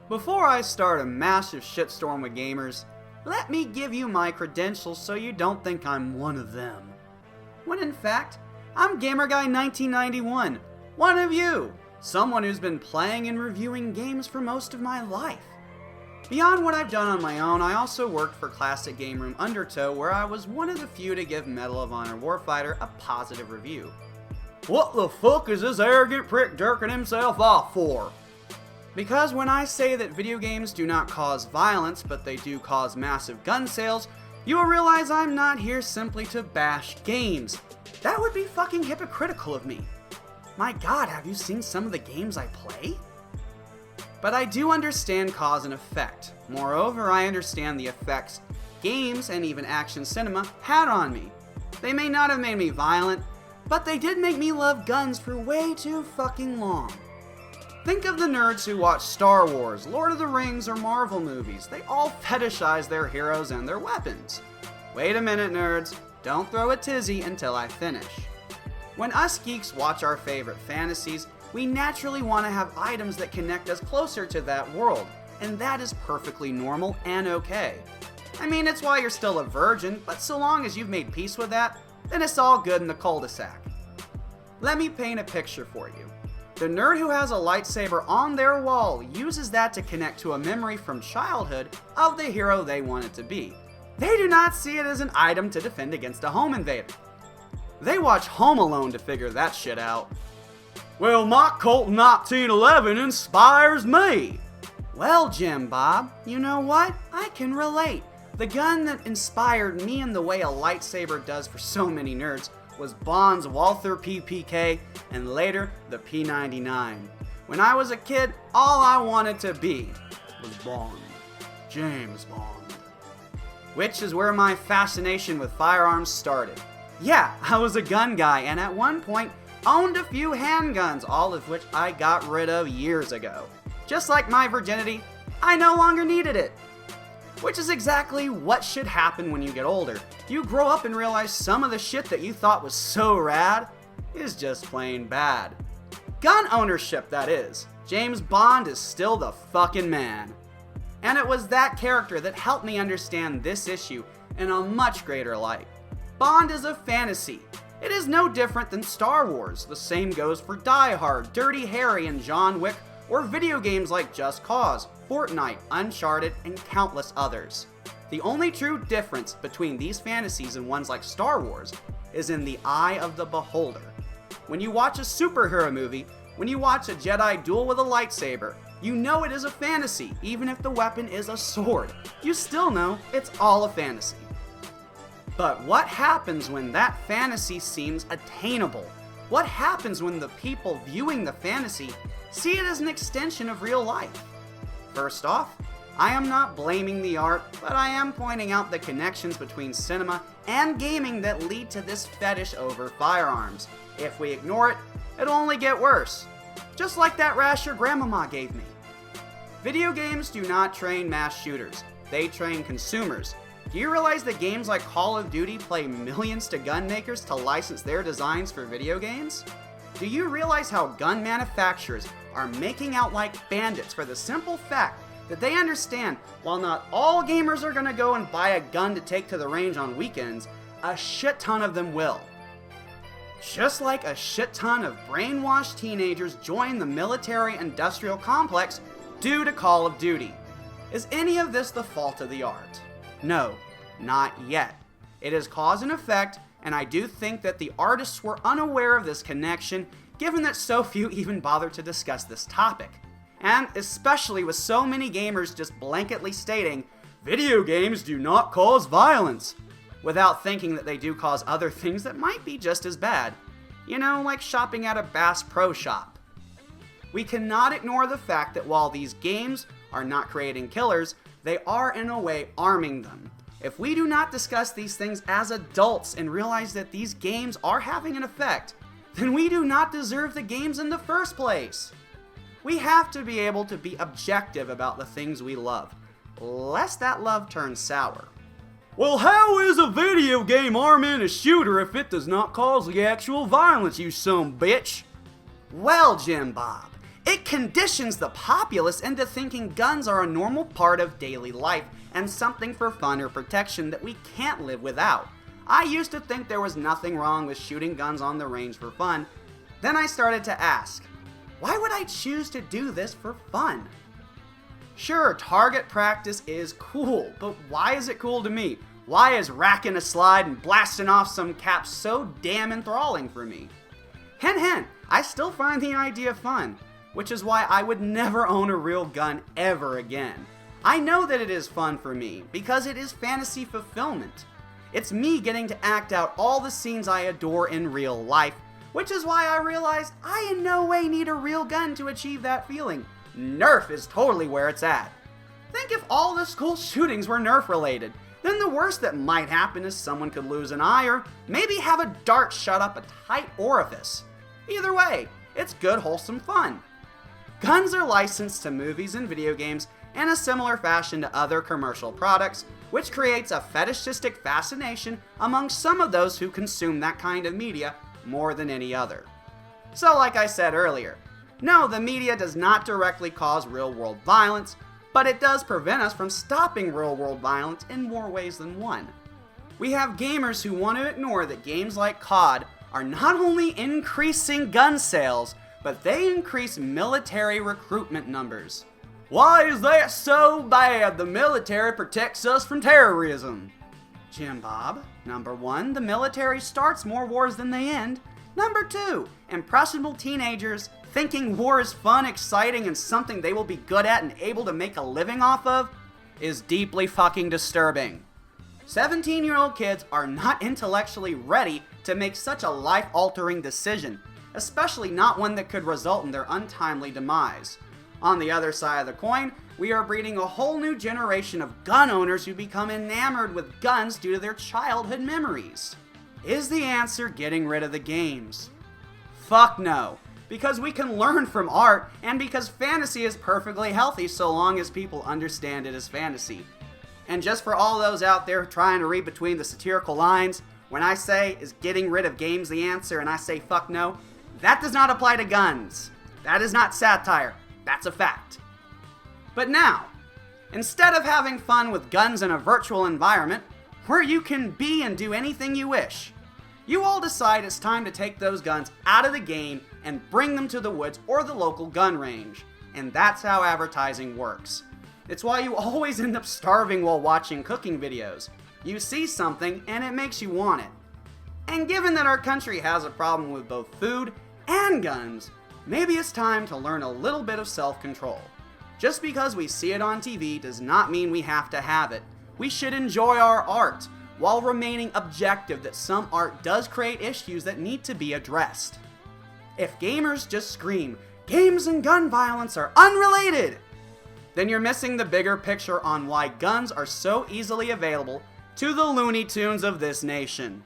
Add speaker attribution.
Speaker 1: Before I start a massive shitstorm with gamers, let me give you my credentials so you don't think I'm one of them. When in fact, I'm GamerGuy1991, one of you, someone who's been playing and reviewing games for most of my life. Beyond what I've done on my own, I also worked for Classic Game Room Undertow, where I was one of the few to give Medal of Honor Warfighter a positive review. What the fuck is this arrogant prick jerking himself off for? Because when I say that video games do not cause violence, but they do cause massive gun sales, you will realize I'm not here simply to bash games. That would be fucking hypocritical of me. My god, have you seen some of the games I play? But I do understand cause and effect. Moreover, I understand the effects games and even action cinema had on me. They may not have made me violent, but they did make me love guns for way too fucking long. Think of the nerds who watch Star Wars, Lord of the Rings, or Marvel movies. They all fetishize their heroes and their weapons. Wait a minute, nerds. Don't throw a tizzy until I finish. When us geeks watch our favorite fantasies, we naturally want to have items that connect us closer to that world, and that is perfectly normal and okay. I mean, it's why you're still a virgin, but so long as you've made peace with that, then it's all good in the cul-de-sac. Let me paint a picture for you. The nerd who has a lightsaber on their wall uses that to connect to a memory from childhood of the hero they want it to be. They do not see it as an item to defend against a home invader. They watch Home Alone to figure that shit out. Well, my Colt 1911 inspires me. Well, Jim Bob, you know what? I can relate. The gun that inspired me in the way a lightsaber does for so many nerds was Bond's Walther PPK and later the P99. When I was a kid, all I wanted to be was Bond. James Bond. Which is where my fascination with firearms started. Yeah, I was a gun guy and at one point owned a few handguns, all of which I got rid of years ago. Just like my virginity, I no longer needed it. Which is exactly what should happen when you get older. You grow up and realize some of the shit that you thought was so rad is just plain bad. Gun ownership, that is. James Bond is still the fucking man. And it was that character that helped me understand this issue in a much greater light. Bond is a fantasy. It is no different than Star Wars. The same goes for Die Hard, Dirty Harry, and John Wick, or video games like Just Cause, Fortnite, Uncharted, and countless others. The only true difference between these fantasies and ones like Star Wars is in the eye of the beholder. When you watch a superhero movie, when you watch a Jedi duel with a lightsaber, you know it is a fantasy, even if the weapon is a sword. You still know it's all a fantasy. But what happens when that fantasy seems attainable? What happens when the people viewing the fantasy see it as an extension of real life? First off, I am not blaming the art, but I am pointing out the connections between cinema and gaming that lead to this fetish over firearms. If we ignore it, it'll only get worse. Just like that rash your grandmama gave me. Video games do not train mass shooters. They train consumers. Do you realize that games like Call of Duty pay millions to gun makers to license their designs for video games? Do you realize how gun manufacturers are making out like bandits for the simple fact that they understand while not all gamers are going to go and buy a gun to take to the range on weekends, a shit ton of them will. Just like a shit ton of brainwashed teenagers join the military-industrial complex due to Call of Duty. Is any of this the fault of the art? No, not yet. It is cause and effect, and I do think that the artists were unaware of this connection, given that so few even bother to discuss this topic. And especially with so many gamers just blanketly stating, video games do not cause violence, without thinking that they do cause other things that might be just as bad. You know, like shopping at a Bass Pro Shop. We cannot ignore the fact that while these games are not creating killers, they are in a way arming them. If we do not discuss these things as adults and realize that these games are having an effect, then we do not deserve the games in the first place. We have to be able to be objective about the things we love, lest that love turn sour. Well, how is a video game arming a shooter if it does not cause the actual violence, you son bitch? Well, Jim Bob, It conditions the populace into thinking guns are a normal part of daily life and something for fun or protection that we can't live without. I used to think there was nothing wrong with shooting guns on the range for fun. Then I started to ask, why would I choose to do this for fun? Sure, target practice is cool, but why is it cool to me? Why is racking a slide and blasting off some caps so damn enthralling for me? Hint, I still find the idea fun, which is why I would never own a real gun ever again. I know that it is fun for me, because it is fantasy fulfillment. It's me getting to act out all the scenes I adore in real life, which is why I realized I in no way need a real gun to achieve that feeling. Nerf is totally where it's at. Think if all the school shootings were Nerf related, then the worst that might happen is someone could lose an eye or maybe have a dart shut up a tight orifice. Either way, it's good wholesome fun. Guns are licensed to movies and video games in a similar fashion to other commercial products, which creates a fetishistic fascination among some of those who consume that kind of media more than any other. So like I said earlier, no, the media does not directly cause real-world violence, but it does prevent us from stopping real-world violence in more ways than one. We have gamers who want to ignore that games like COD are not only increasing gun sales, but they increase military recruitment numbers. Why is that so bad? The military protects us from terrorism. Jim Bob, number 1, the military starts more wars than they end. Number 2, impressionable teenagers thinking war is fun, exciting, and something they will be good at and able to make a living off of is deeply fucking disturbing. 17-year-old kids are not intellectually ready to make such a life-altering decision, especially not one that could result in their untimely demise. On the other side of the coin, we are breeding a whole new generation of gun owners who become enamored with guns due to their childhood memories. Is the answer getting rid of the games? Fuck no, because we can learn from art and because fantasy is perfectly healthy so long as people understand it as fantasy. And just for all those out there trying to read between the satirical lines, when I say is getting rid of games the answer and I say fuck no, that does not apply to guns. That is not satire. That's a fact. But now, instead of having fun with guns in a virtual environment where you can be and do anything you wish, you all decide it's time to take those guns out of the game and bring them to the woods or the local gun range. And that's how advertising works. It's why you always end up starving while watching cooking videos. You see something and it makes you want it. And given that our country has a problem with both food and guns, maybe it's time to learn a little bit of self-control. Just because we see it on TV does not mean we have to have it. We should enjoy our art, while remaining objective that some art does create issues that need to be addressed. If gamers just scream, games and gun violence are unrelated, then you're missing the bigger picture on why guns are so easily available to the Looney Tunes of this nation.